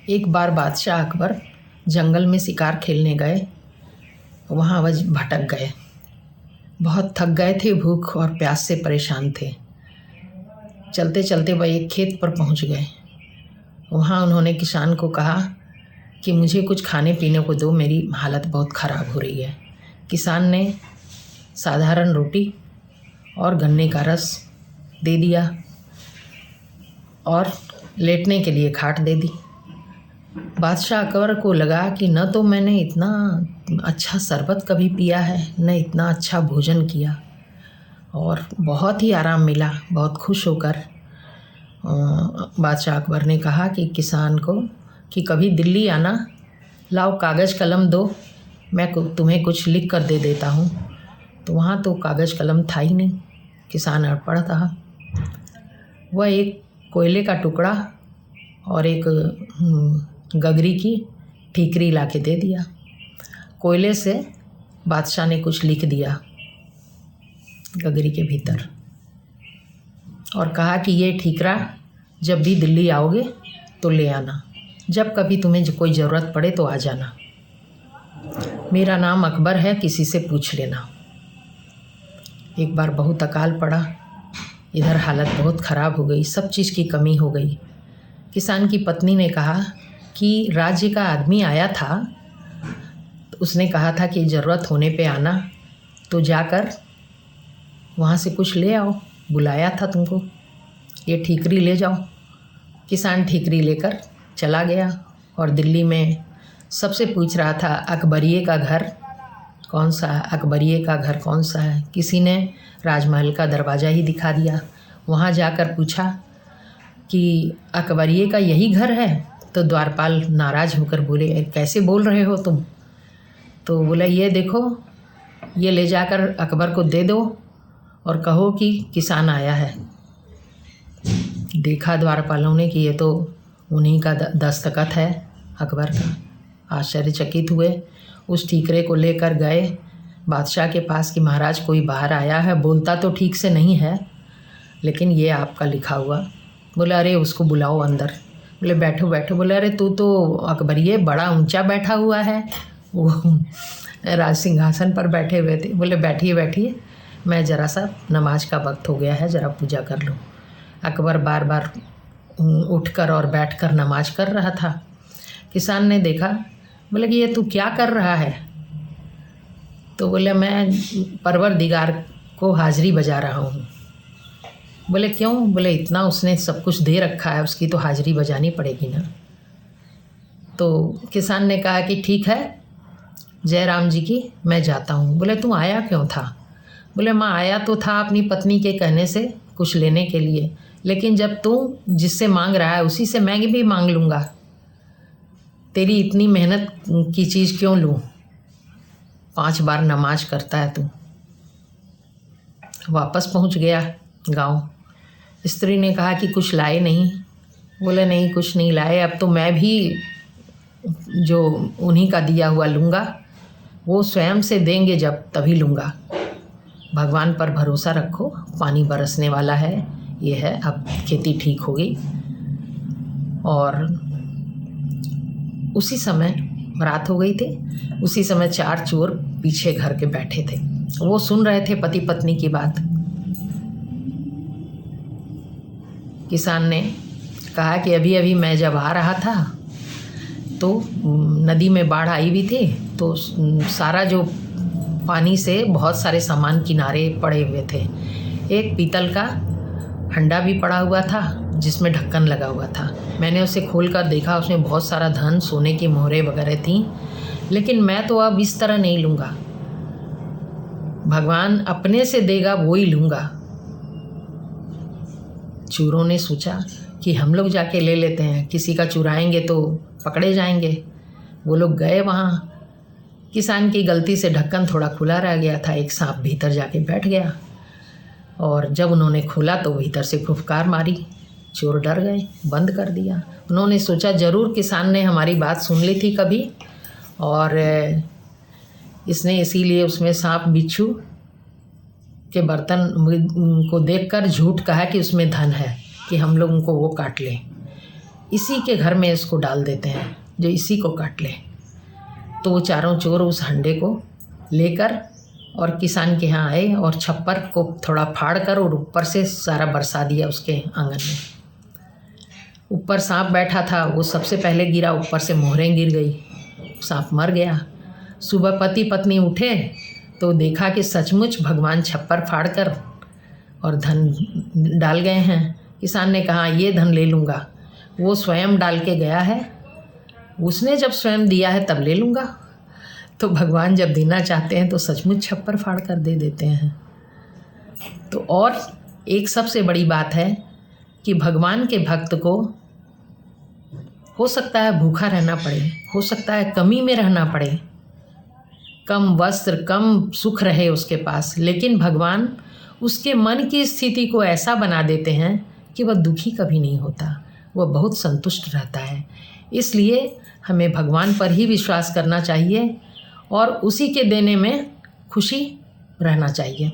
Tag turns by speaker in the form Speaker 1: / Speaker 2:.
Speaker 1: एक बार बादशाह अकबर जंगल में शिकार खेलने गए। वहाँ वह भटक गए। बहुत थक गए थे, भूख और प्यास से परेशान थे। चलते चलते वह एक खेत पर पहुँच गए। वहाँ उन्होंने किसान को कहा कि मुझे कुछ खाने पीने को दो, मेरी हालत बहुत ख़राब हो रही है। किसान ने साधारण रोटी और गन्ने का रस दे दिया और लेटने के लिए खाट दे दी। बादशाह अकबर को लगा कि न तो मैंने इतना अच्छा शरबत कभी पिया है, न इतना अच्छा भोजन किया, और बहुत ही आराम मिला। बहुत खुश होकर बादशाह अकबर ने कहा कि किसान को कि कभी दिल्ली आना, लाओ कागज़ कलम दो, मैं तुम्हें कुछ लिख कर दे देता हूँ। तो वहाँ तो कागज़ कलम था ही नहीं। किसान अनपढ़ था। वह एक कोयले का टुकड़ा और एक गगरी की ठीकरी ला के दे दिया। कोयले से बादशाह ने कुछ लिख दिया गगरी के भीतर और कहा कि ये ठीकरा जब भी दिल्ली आओगे तो ले आना, जब कभी तुम्हें कोई ज़रूरत पड़े तो आ जाना। मेरा नाम अकबर है, किसी से पूछ लेना। एक बार बहुत अकाल पड़ा, इधर हालत बहुत ख़राब हो गई, सब चीज़ की कमी हो गई। किसान की पत्नी ने कहा कि राज्य का आदमी आया था, तो उसने कहा था कि ज़रूरत होने पे आना, तो जाकर वहाँ से कुछ ले आओ, बुलाया था तुमको, ये ठीकरी ले जाओ। किसान ठीकरी लेकर चला गया और दिल्ली में सबसे पूछ रहा था अकबरिये का घर कौन सा है, अकबरिये का घर कौन सा है। किसी ने राजमहल का दरवाज़ा ही दिखा दिया। वहाँ जाकर पूछा कि अकबरिये का यही घर है, तो द्वारपाल नाराज़ होकर बोले, कैसे बोल रहे हो तुम? तो बोला, ये देखो, ये ले जाकर अकबर को दे दो और कहो कि किसान आया है। देखा द्वारपालों ने कि ये तो उन्हीं का दस्तखत है अकबर का। आश्चर्यचकित हुए, उस ठीकरे को लेकर गए बादशाह के पास कि महाराज कोई बाहर आया है, बोलता तो ठीक से नहीं है, लेकिन ये आपका लिखा हुआ। बोले, अरे उसको बुलाओ अंदर। बोले, बैठो बैठो। बोले, अरे तू तो अकबरिये बड़ा ऊंचा बैठा हुआ है, वो राज सिंहासन पर बैठे हुए थे। बोले, बैठिए बैठिए, मैं ज़रा सा नमाज का वक्त हो गया है, ज़रा पूजा कर लूँ। अकबर बार बार उठकर और बैठकर नमाज कर रहा था। किसान ने देखा, बोले कि ये तू क्या कर रहा है? तो बोले, मैं परवरदिगार को हाज़री बजा रहा हूँ। बोले, क्यों? बोले, इतना उसने सब कुछ दे रखा है, उसकी तो हाज़री बजानी पड़ेगी ना। तो किसान ने कहा कि ठीक है, जय राम जी की, मैं जाता हूँ। बोले, तू आया क्यों था? बोले, मैं आया तो था अपनी पत्नी के कहने से कुछ लेने के लिए, लेकिन जब तू जिससे मांग रहा है उसी से मैं भी मांग लूँगा। तेरी इतनी मेहनत की चीज़ क्यों लूँ? 5 बार नमाज करता है तू। वापस पहुँच गया गांव। स्त्री ने कहा कि कुछ लाए नहीं? बोले, नहीं कुछ नहीं लाए, अब तो मैं भी जो उन्हीं का दिया हुआ लूँगा, वो स्वयं से देंगे जब तभी लूँगा। भगवान पर भरोसा रखो, पानी बरसने वाला है, ये है, अब खेती ठीक होगी। और उसी समय रात हो गई थी। उसी समय 4 चोर पीछे घर के बैठे थे। वो सुन रहे थे पति पत्नी की बात। किसान ने कहा कि अभी अभी मैं जब आ रहा था तो नदी में बाढ़ आई हुई थी, तो सारा जो पानी से बहुत सारे सामान किनारे पड़े हुए थे। एक पीतल का हंडा भी पड़ा हुआ था जिसमें ढक्कन लगा हुआ था। मैंने उसे खोलकर देखा, उसमें बहुत सारा धन, सोने की मोहरें वगैरह थीं, लेकिन मैं तो अब इस तरह नहीं लूँगा। भगवान अपने से देगा वो ही लूँगा। चोरों ने सोचा कि हम लोग जाके ले लेते हैं, किसी का चुराएंगे तो पकड़े जाएंगे। वो लोग गए वहाँ। किसान की गलती से ढक्कन थोड़ा खुला रह गया था, एक सांप भीतर जाके बैठ गया, और जब उन्होंने खोला तो भीतर से फुफकार मारी। चोर डर गए, बंद कर दिया। उन्होंने सोचा जरूर किसान ने हमारी बात सुन ली थी कभी, और इसने इसीलिए उसमें सांप बिच्छू के बर्तन को देखकर झूठ कहा कि उसमें धन है, कि हम लोग उनको वो काट लें। इसी के घर में इसको डाल देते हैं, जो इसी को काट ले। तो वो चारों चोर उस हंडे को लेकर और किसान के यहाँ आए और छप्पर को थोड़ा फाड़ कर और ऊपर से सारा बरसा दिया उसके आंगन में। ऊपर सांप बैठा था, वो सबसे पहले गिरा, ऊपर से मोहरें गिर गई, सांप मर गया। सुबह पति पत्नी उठे तो देखा कि सचमुच भगवान छप्पर फाड़ कर और धन डाल गए हैं। किसान ने कहा ये धन ले लूँगा, वो स्वयं डाल के गया है, उसने जब स्वयं दिया है तब ले लूँगा। तो भगवान जब देना चाहते हैं तो सचमुच छप्पर फाड़ कर दे देते हैं। तो और एक सबसे बड़ी बात है कि भगवान के भक्त को हो सकता है भूखा रहना पड़े, हो सकता है कमी में रहना पड़े, कम वस्त्र कम सुख रहे उसके पास, लेकिन भगवान उसके मन की स्थिति को ऐसा बना देते हैं कि वह दुखी कभी नहीं होता, वह बहुत संतुष्ट रहता है। इसलिए हमें भगवान पर ही विश्वास करना चाहिए और उसी के देने में खुशी रहना चाहिए।